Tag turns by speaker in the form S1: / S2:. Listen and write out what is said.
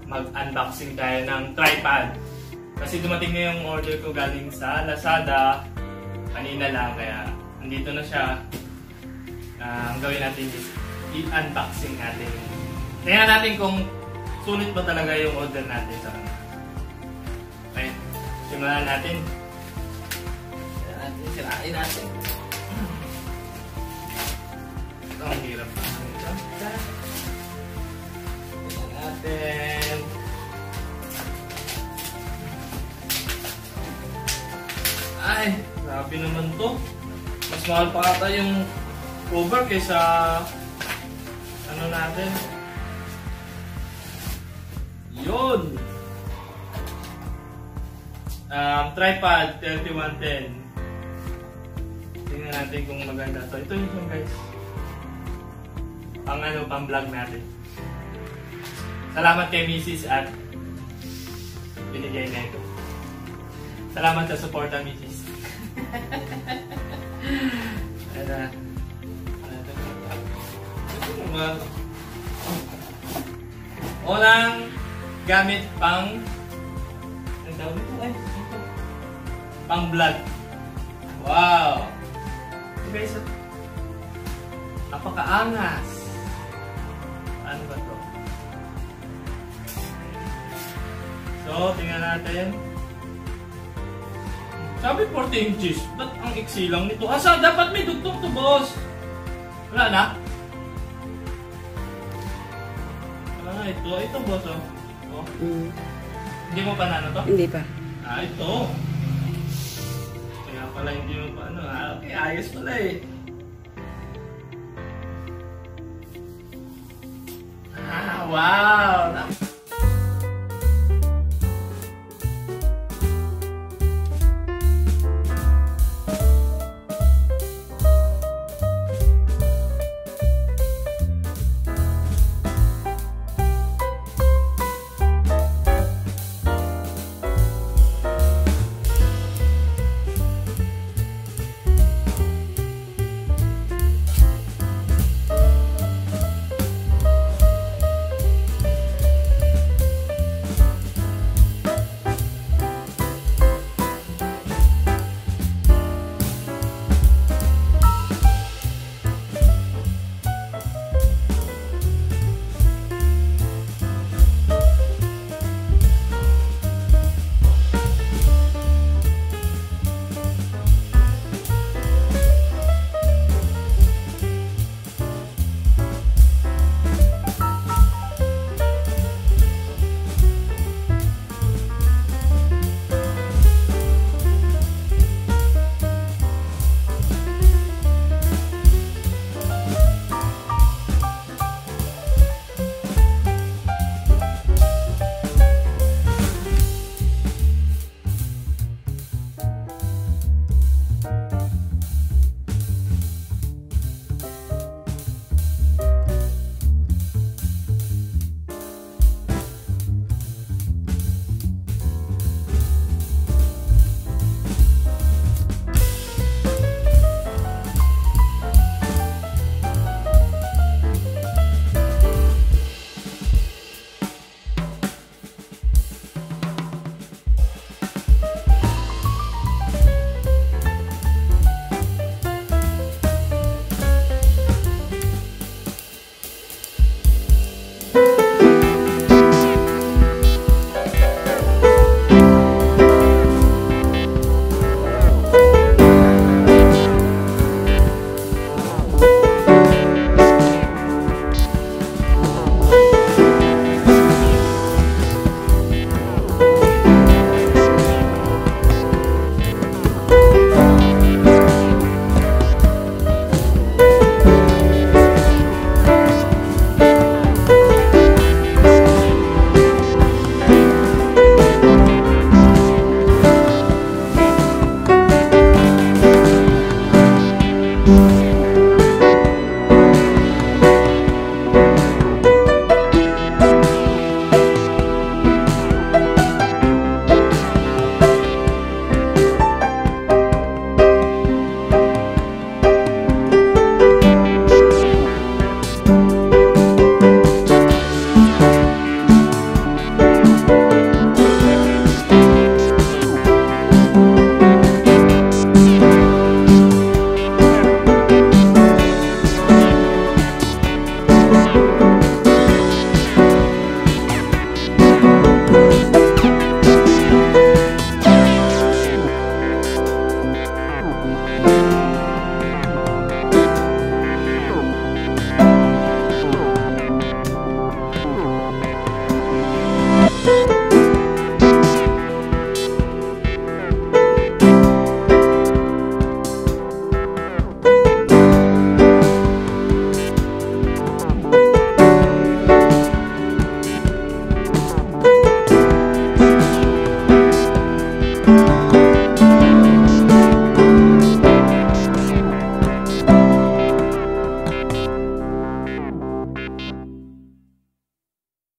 S1: mag-unboxing tayo ng tripod. Kasi dumating na yung order ko galing sa Lazada kanina lang, kaya andito na siya. Ang gawin natin is i-unboxing natin. Tingnan natin kung sulit ba talaga yung order natin sa kanila. Okay, simulan natin. Sirain natin. Ito ang hirap pa. Tingnan natin. Ay, grabe naman to. Mas mahal pa ata yung cover kaysa ano natin. Yun! Tripod 3110. Tingnan natin kung maganda to. Ito yung guys. Pang ano, pang vlog natin. Salamat kay Mrs. at binigay na ito. Salamat sa support ng Mrs. Unang gamit pang pang vlog. Wow! Okay, so napakaangas. Ano ba to? So, tingnan natin. Sabi 40 inches. Ba't ang iksi lang nito? Asa? Dapat may dugtong to, boss. Wala na? Ito. Ito, boss, oh. Hindi mo pa na ano to?
S2: Hindi pa.
S1: Ito. Kaya pala hindi mo pa ano. Okay, ayos pala eh. Wow!